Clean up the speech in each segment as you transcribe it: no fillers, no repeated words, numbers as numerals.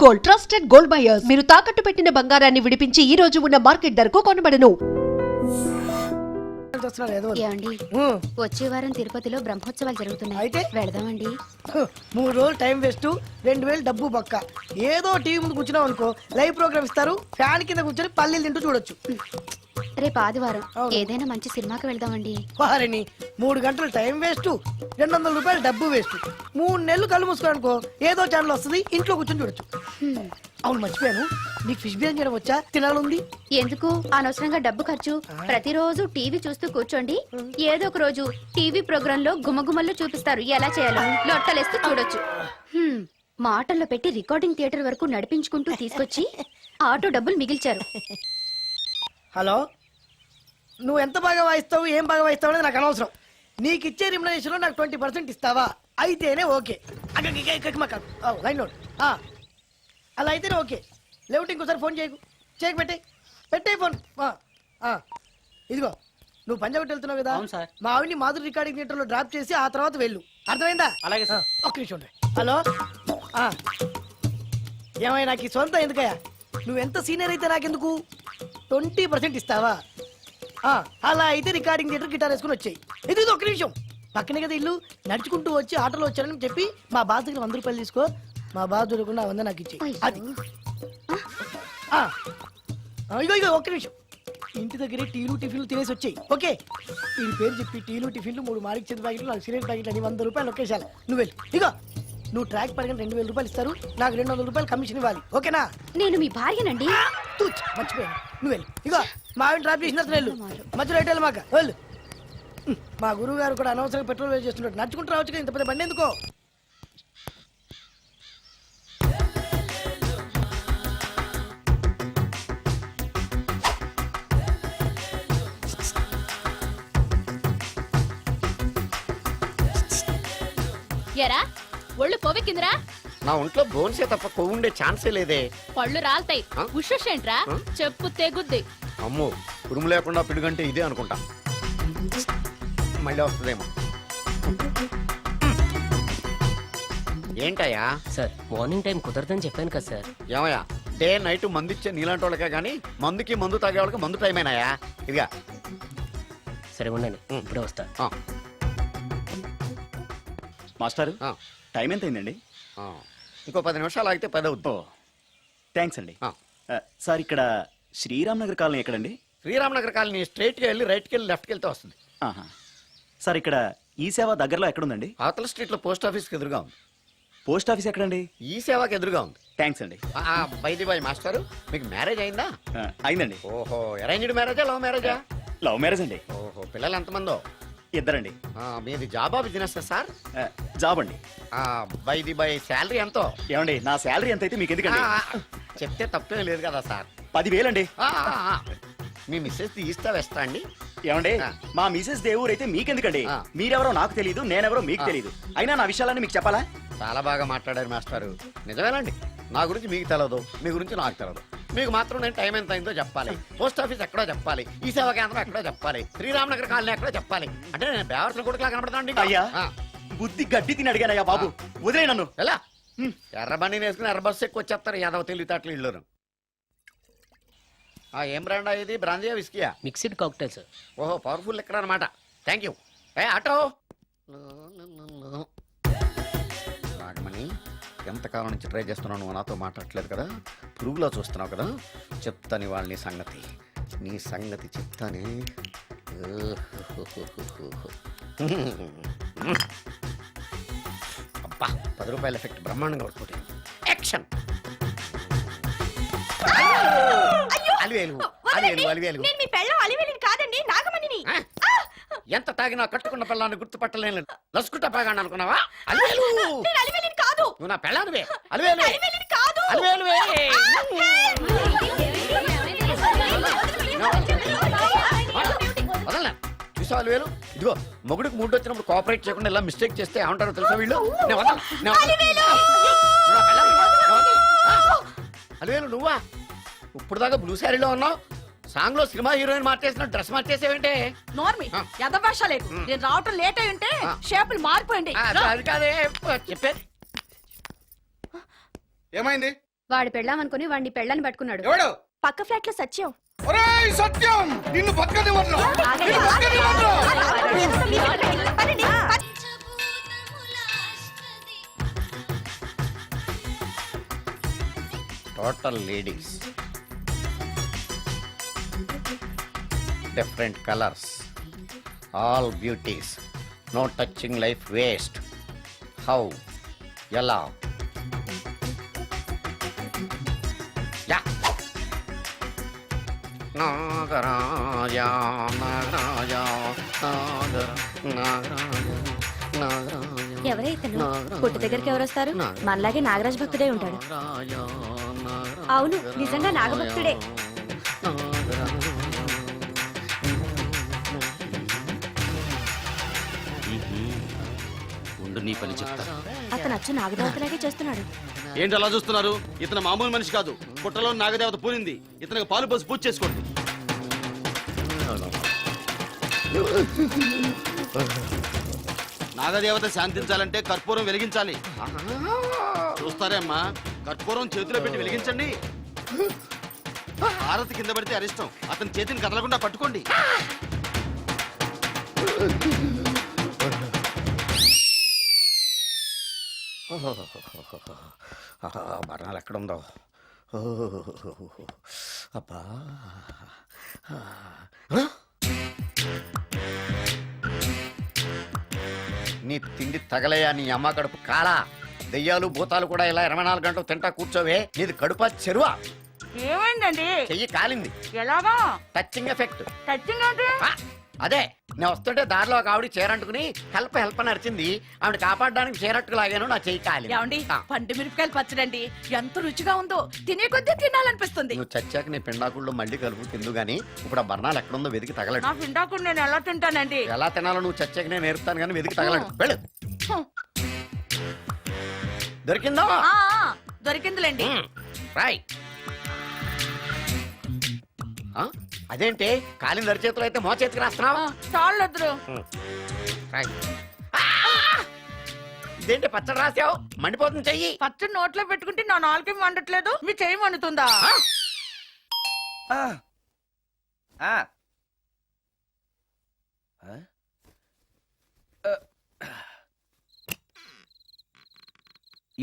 Gold, trusted gold buyers. మీరు తాకట్టు పెట్టిన బంగారాన్ని విడిపించి ఈ రోజు ఉన్న మార్కెట్ ధరకు కొనబడను. ఏమండి వచ్చే వారం తిరుపతిలో బ్రహ్మోత్సవాలు జరుగుతున్నాయి. అయితే వెళదామండి. 3 రోజులు టైం వేస్ట్, 2000 డబ్బు పక్క. ఏదో టీవీ ముందు కూర్చున్నావు అనుకో, లైవ్ ప్రోగ్రామ్ ఇస్తారు, ఫ్యాన్ కింద కూర్చొని పల్లీలు తింటూ చూడొచ్చు. రేపు ఆదివారం ఏదైనా మంచి సినిమాకి వెళ్దామండి. వారిని 3 గంటలు టైం వేస్ట్, 200 రూపాయలు డబ్బు వేస్ట్. 3 నెలలు కళ్ళు మూసుకోనుకో, ఏదో ఛానల్ వస్తుంది, ఇంట్లో కూర్చొని చూడొచ్చు. అవును మర్చిపోయాను, నీకు ఫిష్ బిర్యానీ చేయడం వచ్చా? తినాలుంది. ఎందుకు అనవసరంగా డబ్బు ఖర్చు? ప్రతిరోజు టీవీ చూస్తూ కూర్చోండి, ఏదో ఒక రోజు టీవీ ప్రోగ్రామ్ లో గుమగుమల్లో చూపిస్తారు ఎలా చేయాలో. లొట్టలేస్తూ చూడొచ్చు. మాటల్లో పెట్టి రికార్డింగ్ థియేటర్ వరకు నడిపించుకుంటూ తీసుకొచ్చి ఆటో డబ్బులు మిగిల్చారు. హలో, నువ్వు ఎంత బాగా వాయిస్తావు, ఏం బాగా వాయిస్తావు అనేది నాకు అనవసరం. నీకు ఇచ్చే రిమ్యునరేషన్ లో నాకు 20% ఇస్తావా? అయితేనే ఓకే. లైన్ లో అలా అయితేనే ఓకే. లేవుటి ఇంకోసారి ఫోన్ చేయకు పెట్టే ఫోన్. ఇదిగో నువ్వు పంజాబ్ వెళ్తున్నావు కదా, మా ఆవిడ్ని మాధురి రికార్డింగ్ థియేటర్ లో డ్రాప్ చేసి ఆ తర్వాత వెళ్ళు. అర్థమైందా? అలాగే సార్. ఒక్క నిమిషం ఉండే. హలో, ఏమైనా నాకు ఈ సొంత ఎందుకయ్యా? నువ్వెంత సీనియర్ అయితే నాకెందుకు? 20% ఇస్తావా? అలా అయితే రికార్డింగ్ థియేటర్ గిటార్ వేసుకుని వచ్చాయి. ఇది ఒక్క నిమిషం, పక్కనే కదా ఇల్లు. నడుచుకుంటూ వచ్చి ఆటోలో వచ్చానని చెప్పి మా బాధ దగ్గర 100 రూపాయలు తీసుకో. మా బాధ దొరకకుండా 100 నాకు ఇచ్చి. అది ఇగో ఒక్క నిమిషం. ఇంటి దగ్గరే టీలు టిఫిన్లు తినేసి వచ్చాయి. ఓకే, ఈ పేరు చెప్పి టీలు టిఫిన్లు 3 మారిక్ చేతి ప్యాకెట్లు, 4 సిగరెట్ ప్యాకెట్లు అని 100 రూపాయలు ఒకేసారి. నువ్వు వెళ్ళు. ఇగో నువ్వు ట్రాక్ పడగానే 2000 రూపాయలు ఇస్తారు, నాకు 200 రూపాయలు కమిషన్ ఇవ్వాలి. ఓకేనా? నేను మీ భార్యనండి. మర్చిపోయాను. నువ్వు వెళ్ళు. ఇగో మా ఆవిడ డ్రాప్ చేసిన వెళ్ళు, మధ్యలో రైట్ మాకు వెళ్ళు. మా గురువు గారు కూడా అనవసరంగా పెట్రోల్ వేస్ట్ చేస్తున్నాడు. నడుచుకుంటూ రావచ్చు కదా, ఇంత పెద్ద బండి ఎందుకో. ఎరా ఒళ్ళు కొవ్వెక్కిందిరా? నా ఒంట్లో బోన్సే తప్ప కొవ్వు ఉండే ఛాన్సే లేదే. పళ్ళు రాల్తాయి. ఉషేంట్రా చెప్పు తెగుద్ది. అమ్మో, ఉరుము లేకుండా పిడుగంటే ఇదే అనుకుంటా. మళ్ళీ వస్తుందేమో. ఏంటయ్యా? సార్ మార్నింగ్ టైం కుదరదని చెప్పాను కదా సార్. ఏమయ్యా, డే నైట్ మందు ఇచ్చే నీలాంటి వాళ్ళకే కానీ మందు తాగే వాళ్ళకి మందు టైం అయినాయా? ఇదిగా సరే ఉండండి, ఇప్పుడే వస్తా. మాస్టారు, టైం ఎంత అయిందండి? ఇంకో 10 నిమిషాలు ఆగితే 10 అవుద్ది. థ్యాంక్స్ అండి. సార్ ఇక్కడ శ్రీరామ్ నగర్ కాలనీ ఎక్కడండి? శ్రీరామ్ నగర్ కాలనీ స్ట్రైట్కి వెళ్ళి రైట్కి వెళ్ళి లెఫ్ట్కి వెళ్తే వస్తుంది. సార్ ఇక్కడ ఈ సేవ దగ్గరలో ఎక్కడుందండి? అవతల స్ట్రీట్లో పోస్ట్ ఆఫీస్కి ఎదురుగా ఉంది. పోస్ట్ ఆఫీస్ ఎక్కడండి? ఈ సేవకి ఎదురుగా ఉంది. థ్యాంక్స్ అండి. బై మాస్టారు, మీకు మ్యారేజ్ అయిందా? అయిందండి. ఓహో, అరేంజ్డ్ మ్యారేజా లవ్ మ్యారేజా? లవ్ మ్యారేజ్ అండి. ఓహో, పిల్లలు ఎంతమందో? 2 అండి. మీది జాబా బిజినెస్ సార్? జాబ్ అండి. బై శాలరీ ఎంతో? ఏమండి, నా శాలరీ ఎంత అయితే మీకు ఎందుకండి? చెప్తే తప్పే లేదు కదా సార్. 10,000 అండి. మీ మిస్సెస్ తీస్తా వేస్తా అండి. ఏమండి, మా మిసెస్ దేవుడు అయితే మీకెందుకండి? మీరెవరో నాకు తెలియదు, నేనెవరో మీకు తెలియదు. అయినా నా విషయాలన్నీ మీకు చెప్పాలా? చాలా బాగా మాట్లాడారు మాస్టారు. నిజమేనండి, నా గురించి మీకు తెలదు, మీ గురించి నాకు తెలదు. మీకు మాత్రం నేను టైం ఎంత అయిందో చెప్పాలి, పోస్ట్ ఆఫీస్ ఎక్కడో చెప్పాలి, ఈ సేవా కేంద్రం ఎక్కడో చెప్పాలి, శ్రీరామ్ నగర్ కాలనీ ఎక్కడో చెప్పాలి. అంటే నేను బేవర్సన కొడుకులా కనపడతానండి. అయ్యా, బుద్ధి గడ్డి తిని అడిగానయ్యా బాబు, వదిలే నన్ను. ఎలా ఎర్రబండి వేసుకుని ఎర్ర బస్సు ఎక్కువ వచ్చేస్తారు యాదవ తెలివితేటలు ఇళ్ళను. ఏం బ్రాండా ఇది? బ్రాందియా విస్కియా? Mixed cocktail sir. ఓహో, పవర్ఫుల్ ఎక్కడ అనమాట. Thank you. ఆటో రాగమణి, ఎంతకాలం నుంచి ట్రై చేస్తున్నావు, నువ్వు నాతో మాట్లాడట్లేదు కదా, పురుగులో చూస్తున్నావు కదా. చెప్తాను వాళ్ళ నీ సంగతి చెప్తానే. అబ్బా, 10 రూపాయల ఎఫెక్ట్ బ్రహ్మాండంగా అవుతుంది. యాక్షన్. ఎంత తాగినా కట్టుకున్న పిల్లాన్ని గుర్తుపట్టలేను. లసుకుంటా పాగాను అనుకున్నావా? నువ్వు నా పెళ్ళానివే. వదలనా? చూసావు అలివేలు? ఇదిగో మొగుడికి మూడు వచ్చినప్పుడు కోఆపరేట్ చేయకుండా ఇలా మిస్టేక్ చేస్తే ఏమంటారో తెలుసా వీళ్ళు? అలివేలు నువ్వా? ఇప్పుడు దాకా బ్లూ శారీలో ఉన్నావు, సాంగ్ లో సినిమా హీరోయిన్ మార్చేసిన డ్రెస్ మార్చేసేవేంటే? నోర్మి యదభాష లేదు. నేను రావటం లేట్ అయి ఉంటే షేపులు మారిపోయింది. అది కాదే చెప్పేది. ఏమైంది? వాడు పెళ్ళామనుకుని వాడిని పెళ్ళని పట్టుకున్నాడు ఎవడు పక్క ఫ్లాట్ లో సత్యం ఒరేయ్ సత్యం నిన్ను బతకనివ్వను నిన్ను బతకనివ్వను total ladies, different colours, all beauties, no touching life waste. How, ఎలా? యా. నాగరాజ నాగరాజ నాగరాజ నాగరాజ ఎవరైతను పుట్టు దగ్గరికి ఎవరు వస్తారు మనలాగే నాగరాజ భక్తుడే ఉంటాడు అవును నిజంగా నాగభక్తుడే ఉండు నీ పని చెప్తా. అతను అచ్చు నాగదేవతలాగే చేస్తున్నాడు ఏంటి అలా చూస్తున్నారు? ఇతను మామూలు మనిషి కాదు. పుట్టలో నాగదేవత పూనింది. ఇతనికి పాలు పోసి పూజ చేసుకోండి. నాగదేవత శాంతించాలంటే కర్పూరం వెలిగించాలి. చూస్తారే అమ్మా, కర్పూరం చేతిలో పెట్టి వెలిగించండి. హారతి కింద పడితే అరిష్టం. అతని చేతిని కదలకుండా పట్టుకోండి. మరణాలు ఎక్కడుందో. అబ్బా, నీ తిండి తగలయా నీ అమ్మ కడుపు కాలా. దెయ్యాలు భూతాలు కూడా ఇలా 24 గంటలు తింటా కూర్చోవే. నీది కడుపా చెరువా? ఏమైందండి? చెయ్యి కాలింది. ఎలాగా? Touching effect. టచింగ్ అంటే? అదే, నేను వస్తుంటే దారిలో ఒక ఆవిడ చీరంటుకుని హెల్ప్ అని అరిచింది. ఆవిడ కాపాడడానికి చీరట్టుకు లాగాను, నా చెయ్యి కాలి. ఏమండి, పండు మిరపకాయలు పచ్చడండి ఎంత రుచిగా ఉందో, తినే కొద్దీ తినాలనిపిస్తుంది. నువ్వు చచ్చాక నీ పిండాకుళ్ళు మళ్ళీ కలుపు తిందు గానీ ఇప్పుడు ఆ బర్ణాలు ఎక్కడుందో వెతికి తగలడు. నా పిండాకుడు నేను ఎలా తింటానండి? ఎలా తినాలో నువ్వు చచ్చాక నేను నేర్పుతాను కానీ వెతికి తగలడు. వెళ్ళు. దొరికిందా? ఆ, దొరికిందిలేండి. రాయ్. అదేంటి కాలిన దరిచేతులు అయితే మో చేతికి రాస్తున్నావా? చాలొద్దు. రాయ్. ఇదేంటి పచ్చడి రాసావు? మండిపోతుంది చెయ్యి. పచ్చడి నోట్లో పెట్టుకుంటే నా నాలుగేం వండట్లేదు, మీ చెయ్యి వండుతుందా?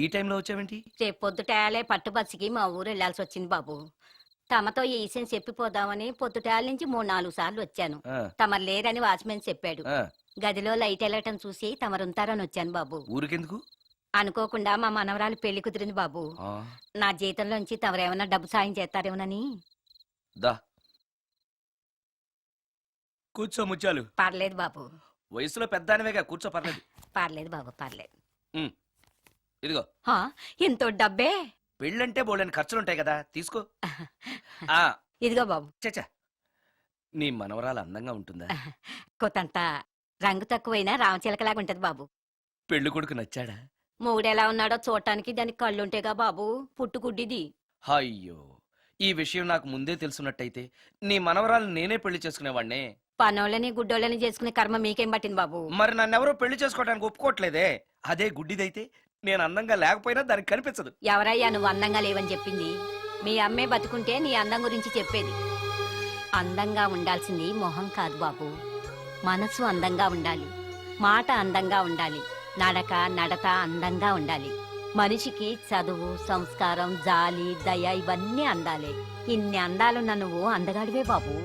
ఈ టైంలో వచ్చావేంటి? రేపు పొద్దుటాలే పట్టుబస్సుకి మా ఊరు వెళ్లాల్సి వచ్చింది బాబు. తమతో ఈ విషయం చెప్పిపోదామని పొద్దుటాల నుంచి 3-4 సార్లు వచ్చాను. తమరు లేరని వాచ్మెన్ చెప్పాడు. గదిలో లైట్ వెళ్ళటం చూసి తమరుంటారని వచ్చాను బాబు. ఊరికెందుకు? అనుకోకుండా మా మనవరాలు పెళ్లి కుదిరింది బాబు. నా జీతంలోంచి తమరేమన్నా డబ్బు సాయం చేస్తారేమోనని. దా కూర్చో ముత్యాలు. పర్లేదు బాబు. వయసులో పెద్దానివేగా, కూర్చో. పర్లేదు. పర్లేదు బాబు, పర్లేదు. ఇదిగో. ఇంతో డబ్బే? పెళ్ళంటే బోళ్ళని ఖర్చులుంటాయి కదా, తీసుకో. ఇదిగో బాబు. చచ్చా, నీ మనవరాలు అందంగా ఉంటుందా? కొత్తంత రంగు తక్కువైనా రామచిలకలాగా ఉంటది బాబు. పెళ్లి కొడుకు నచ్చాడా? మూడెలా ఉన్నాడో చూడటానికి దానికి కళ్ళుంటేగా బాబు, పుట్టుగుడ్డిది. అయ్యో, ఈ విషయం నాకు ముందే తెలుసున్నట్టయితే నీ మనవరాలు నేనే పెళ్లి చేసుకునేవాడినే. పనోళ్ళని గుడ్డోళ్ళని చేసుకునే కర్మ మీకేం పట్టింది బాబు? మరి నన్నెవరూ పెళ్లి చేసుకోవడానికి ఒప్పుకోవట్లేదే. అదే గుడ్డిదైతే నేను అందంగా లేకపోయినా దానికి కనిపించదు. ఎవరయ్యా నువ్వు అందంగా లేవని చెప్పింది? మీ అమ్మే బతుకుంటే నీ అందం గురించి చెప్పేది. అందంగా ఉండాల్సింది మొహం కాదు బాబు, మనసు అందంగా ఉండాలి, మాట అందంగా ఉండాలి, నడక నడత అందంగా ఉండాలి. మనిషికి చదువు, సంస్కారం, జాలి, దయ ఇవన్నీ అందాలే. ఇన్ని అందాలున్న నువ్వు అందగాడివే బాబు.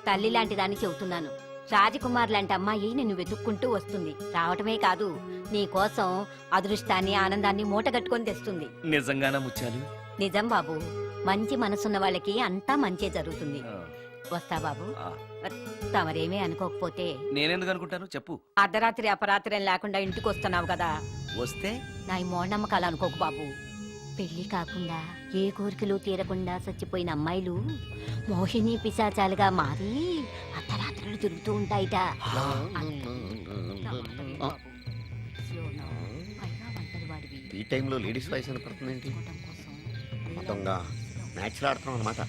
తల్లి లాంటి దాన్ని చెబుతున్నాను. రాజకుమార్ లాంటి అమ్మాయి నిన్ను వెతుక్కుంటూ వస్తుంది. రావటమే కాదు, నీ కోసం అదృష్టాన్ని, ఆనందాన్ని మూటగట్టుకొని తెస్తుంది. నిజంగానా ముత్యాలు? నిజం బాబు. మంచి మనసున్న వాళ్ళకి అంతా మంచే జరుగుతుంది. వస్తా బాబు. తమరేమీ అనుకోకపోతే. నేనెందుకు అనుకుంటాను చెప్పు. అర్ధరాత్రి అపరాత్రి లేకుండా ఇంటికి వస్తున్నావు కదా, వస్తే నా ఈ మూఢనమ్మకాలు అనుకోకు బాబు. పెళ్లి కాకుండా ఏ కోరికలు తీరకుండా చచ్చిపోయిన అమ్మాయిలు మోహిని పిశాచాలుగా మారి అర్ధరాత్రులు తిరుగుతూ ఉంటాయిట. ఈ టైంలో లేడీస్ వాయిస్ వినపడుతుంది ఏంటి? మొత్తంగా మ్యాచ్లు ఆడుతున్నాం అనమాట.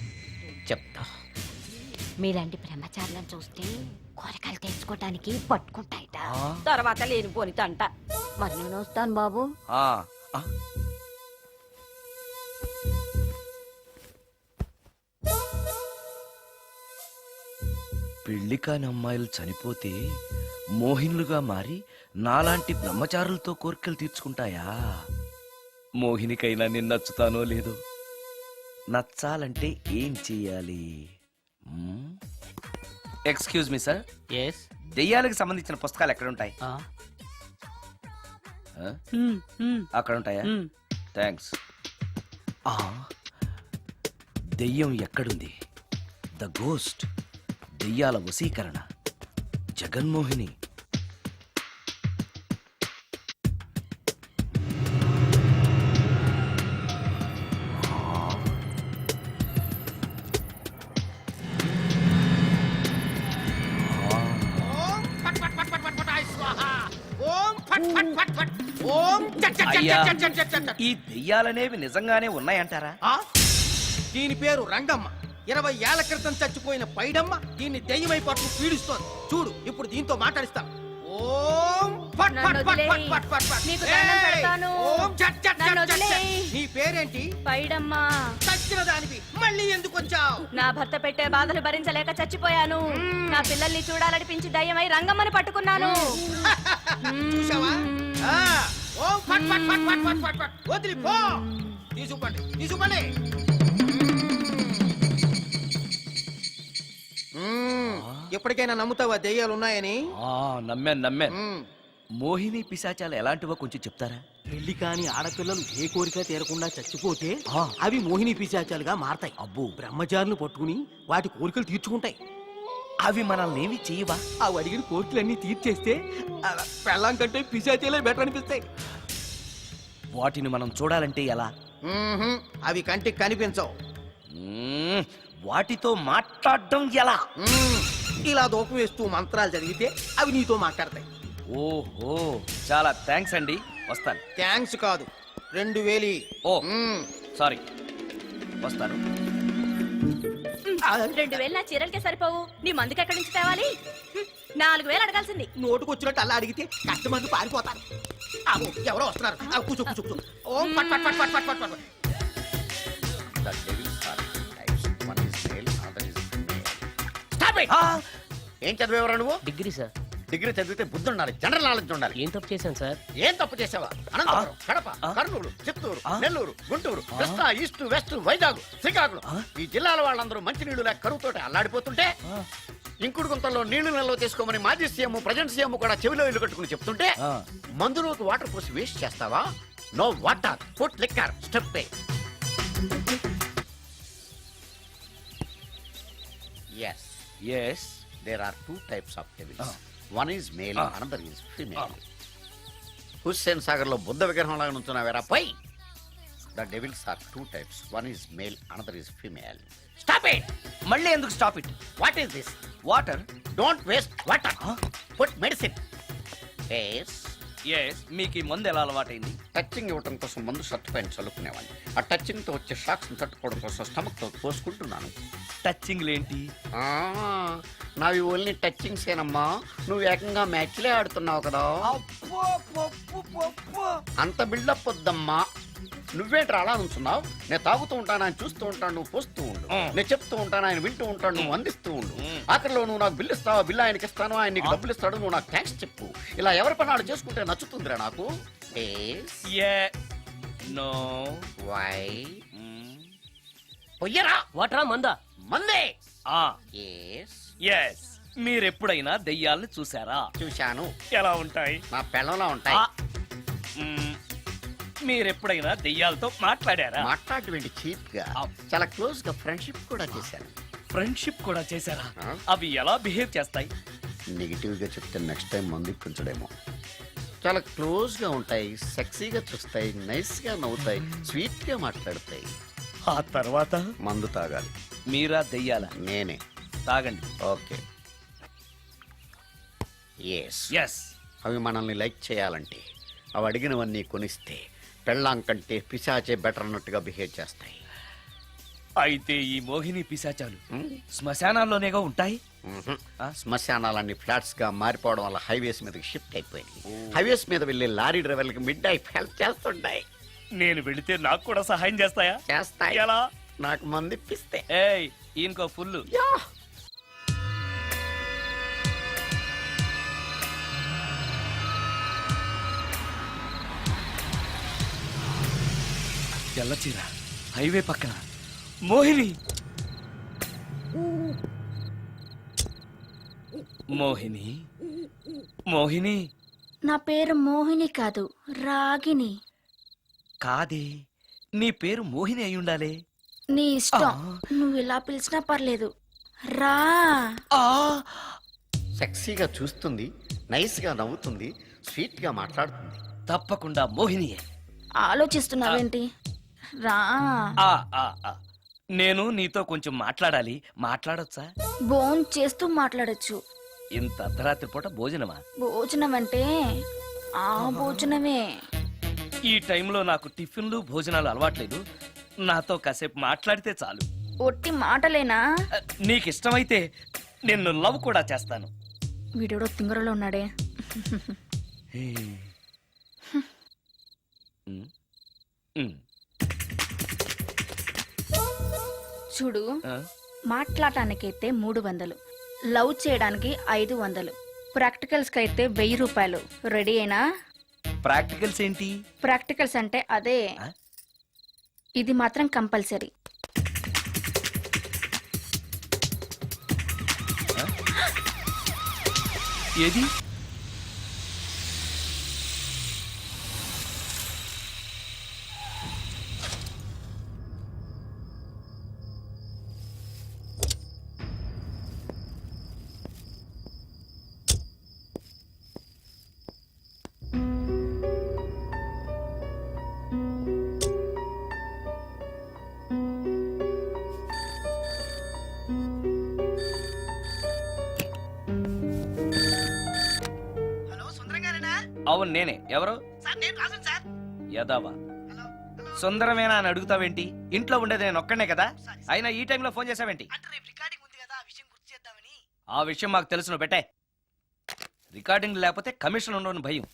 చెప్తా. మీలాంటి బ్రహ్మచారులను చూస్తే కోరికలు తెచ్చుకోవటానికి పట్టుకుంటాయిట. తర్వాత లేనిపోని తంట. మరి నేను వస్తాను బాబు. పెళ్లి కాని అమ్మాయిలు చనిపోతే మోహినులుగా మారి నాలాంటి బ్రహ్మచారులతో కోరికలు తీర్చుకుంటాయా? మోహినికైనా నేను నచ్చుతానో లేదో. నచ్చాలంటే ఏం చెయ్యాలి? Excuse me sir, yes. దెయ్యాలకు సంబంధించిన పుస్తకాలు ఎక్కడ ఉంటాయి? అక్కడ ఉంటాయా? థ్యాంక్స్. దెయ్యం ఎక్కడుంది? ద గోస్ట్, దెయ్యాల వశీకరణ, జగన్మోహిని. అయ్యా, ఈ దెయ్యాలనేవి నిజంగానే ఉన్నాయంటారా? దీని పేరు రంగమ్మ. 20 ఏళ్ల క్రితం చచ్చిపోయిన పైడమ్మ దీన్ని దెయ్యమై పట్టు పీడిస్తోంది. చూడు, ఇప్పుడు దీంతో మాట్లాడిస్తాం. ఓం ఫట్ ఫట్ నన్ను ఫట్ ఫట్ వదిలేయ్. ఫట్ ఫట్ ఫట్. నీకు దండం ఏయ్! పెడతాను. ఓం చట్ చట్ నన్ను చట్ చట్ చట్. వదిలేయ్. నీ పేరేంటి? పైడమ్మా, చచ్చిన దానివి మళ్ళీ ఎందుకు వచ్చావు? నా భర్త పెట్టే బాధలు భరించలేక చచ్చిపోయాను. నా పిల్లల్ని చూడాలనిపించి దయ్యమై రంగమ్మని పట్టుకున్నాను. చూసావా? ఆ, ఓం ఫట్ ఫట్ ఫట్ ఫట్ ఫట్ ఫట్ ఫట్. వదిలి పో. తీసుకుపండి, తీసుకుపండి. ఎప్పటికైనా నమ్ముతావా దెయ్యాలు ఉన్నాయని? నమ్మాను. మోహిని పిశాచాలు ఎలాంటివో కొంచెం చెప్తారా? పెళ్లి కాని ఆడపిల్లలు ఏ కోరిక తీరకుండా చచ్చిపోతే అవి మోహిని పిశాచాలుగా మారతాయి. అబ్బో. బ్రహ్మచారులు పట్టుకుని వాటి కోరికలు తీర్చుకుంటాయి. అవి మనల్ని ఏమి చేయవా? అవి అడిగిన కోరికలన్నీ తీర్చేస్తే పెళ్ళం కంటే పిశాచాలే బెటర్ అనిపిస్తాయి. వాటిని మనం చూడాలంటే ఎలా? అవి కంటికి కనిపించవు. వాటితో మాట్లాడడం ఎలా? ఇలా దూపం వేస్తూ మంత్రాలు చదివితే అవి నీతో మాట్లాడతాయి. ఓహో, చాలా థ్యాంక్స్ అండి. వస్తాను. థ్యాంక్స్ కాదు, 2000. ఓ సారీ, వస్తాను. 2000 నా చీరలకే సరిపోవు. నీ మందుకి ఎక్కడి నుంచి తేవాలి? 4000 అడగాల్సింది. నోటుకొచ్చినట్టు అలా అడిగితే కస్టమర్లు పారిపోతారు. అమ్మో, ఎవరో వస్తున్నారు. కూర్చో కూర్చో కూర్చో. ఓం పట్ పట్ పట్ పట్ పట్ పట్ పట్. The devils are two types. One is male, other is female. Stop it! ఏం చదివేవరా నువ్వు? Degree sir. డిగ్రీ చదివితే బుద్ధి ఉండాలి, జనరల్ నాలెడ్జ్ ఉండాలి. ఏం తప్పు చేశాను సార్? ఏం తప్పు చేసావా? అనంతపురం, కడప, కర్నూలు, చిత్తూరు, నెల్లూరు, గుంటూరు, కృష్ణా, ఈస్ట్, వెస్ట్, వైజాగ్, శ్రీకాకుళం ఈ జిల్లాల వాళ్ళందరూ మంచినీళ్లు లేక కరువుతోటి అల్లాడిపోతుంటే ఇంకుడు గుంతల్లో నీళ్లు నిల్వ చేసుకోమని మాజీ సీఎం, ప్రజెంట్ సీఎం కూడా చెవిలో ఇల్లు కట్టుకుని చెప్తుంటే మందులోకి వాటర్ పోసి వేస్ట్ చేస్తావా? No water, put liquor, step A. Yes, yes, there are two types of devils. One is male, another is female. Hussain Sagar లో బుద్ధ విగ్రహం లాగా నుంచున్నావేరా పై. The devils are two types. One is male, another is female. Stop it! మళ్ళీ ఎందుకు stop it? What is this? Water. Don't waste water. Put medicine. Yes. Yes, మీకు ఈ మందు ఎలా అలవాటైంది? టచింగ్ ఇవ్వడం కోసం ముందు షర్ట్ పైన చల్లుకునేవాడిని. ఆ టచింగ్ తో వచ్చే షాక్స్ తట్టుకోవడం కోసం స్టమక్ తో పోసుకుంటున్నాను. టచింగ్ లేంటి? నావి ఓన్లీ టచింగ్స్ ఏనమ్మా. నువ్వు ఏకంగా మ్యాచ్లే ఆడుతున్నావు కదా. అంత బిల్డప్ వద్దమ్మా. నువ్వేంట్రా అలా నుంచున్నావు? నేను తాగుతూ ఉంటాను, ఆయన చూస్తూ ఉంటాను, నువ్వు పోస్తూ ఉండు. నేను చెప్తూ ఉంటాను, ఆయన వింటూ ఉంటాడు, నువ్వు అందిస్తూ ఉండు. ఆఖరిలో నువ్వు నాకు బిల్లు ఇస్తావా, బిల్లు ఆయనకి ఇస్తాను, ఆయన నీకు డబ్బులు ఇస్తాడు, నువ్వు నాకు థ్యాంక్స్ చెప్పు. ఇలా ఎవరి పని ఆడు చేసుకుంటే నచ్చుతుందిరా నాకు. నో. వై? పొయ్యరా. వాటరా మందా? మందే. ఎస్, మీరెప్పుడైనా దెయ్యాలను చూసారా? చూశాను. ఎలా ఉంటాయి? నా పెళ్ళంలా ఉంటాయి. మీరెప్పుడైనా దెయ్యాలతో మాట్లాడారా? మాట్లాడేటువంటి చీప్ గా చాలా క్లోజ్ గా ఫ్రెండ్షిప్ కూడా చేశాను. ఫ్రెండ్షిప్ కూడా చేశారా? అవి ఎలా బిహేవ్ చేస్తాయి? నెగిటివ్ గా చెప్తే నెక్స్ట్ టైం మందు ఇప్పించడేమో. చాలా క్లోజ్ గా ఉంటాయి, సెక్సీగా చూస్తాయి, నైస్ గా నవ్వుతాయి, స్వీట్ గా మాట్లాడతాయి. ఆ తర్వాత మందు తాగాలి. మీరా దెయ్యాల? నేనే. తాగండి. ఓకే. ఎస్. అవి మనల్ని లైక్ చేయాలంటే అవి అడిగినవన్నీ కొనిస్తే పెళ్ళాం కంటే పిశాచే బెటర్ అన్నట్టుగా బిహేవ్ చేస్తాయి. అయితే ఈ మోహిని పిశాచాలు శ్మశానాల్లోనేగా ఉంటాయి? శ్మశానాలన్నీ ఫ్లాట్స్ గా మారిపోవడం వల్ల హైవేస్ మీదకి షిఫ్ట్ అయిపోయింది. హైవేస్ మీద వెళ్ళే లారీ డ్రైవర్లకి మిడ్ నైట్ హెల్ప్ చేస్తుంటాయి. నేను వెళితే నాకు కూడా సహాయం చేస్తాయా? చేస్తాయి. ఎలా? నాకు మంది ఇప్పిస్తే. ఈయనకో ఫుల్. తెల్ల చీర హైవే పక్కన మోహిని మోహిని మోహిని నా పేరు మోహిని కాదు, రాగిని. కాదే, నీ పేరు మోహిని అయి ఉండాలే. నీ ఇష్టం, నువ్వు ఇలా పిలిచినా పర్లేదు. రా. సెక్సీగా చూస్తుంది, నైస్ గా నవ్వుతుంది, స్వీట్ గా మాట్లాడుతుంది. తప్పకుండా మోహినియే. ఆలోచిస్తున్నావేంటి? రా. ఆ, ఆ, ఆ. నేను నీతో కొంచెం మాట్లాడాలి, మాట్లాడొచ్చా? భోన్ చేస్తూ మాట్లాడొచ్చు. ఇంత అర్ధరాత్రి పూట భోజనమా? భోజనం అంటే ఆ భోజనమే. ఈ టైంలో నాకు టిఫిన్లు భోజనాలు అలవాట్లేదు. నాతో కాసేపు మాట్లాడితే చాలు. ఒట్టి మాటలేనా? నీకు ఇష్టమైతే నిన్ను లవ్ కూడా చేస్తాను. వీడెవడో తింగరలో ఉన్నాడే. ఉమ్, ఉమ్. చూడు, ఆ? మాట్లాడటానికైతే 300, లవ్ చేయడానికి 500, ప్రాక్టికల్స్ కైతే 1000 రూపాయలు. రెడీ అయినా? ప్రాక్టికల్స్ ఏంటి? ప్రాక్టికల్స్ అంటే అదే. ఆ? ఇది మాత్రం కంపల్సరీ. ఏది? హలో, సుందరం గారేనా? అవును నేనే. ఎవరు? సార్, నేను రాజు సార్. యదావా. హలో, సుందరమేనా అని అడుగుతావేంటి? ఇంట్లో ఉండేది నేను ఒక్కనే కదా. అయినా ఈ టైంలో ఫోన్ చేసావేంటి? అంటే రేపు రికార్డింగ్ ఉంది కదా, ఆ విషయం గుర్తు చేద్దామని. ఆ విషయం మాకు తెలుసును పెట్టే. రికార్డింగ్ లేకపోతే కమిషన్ ఉండవని భయం.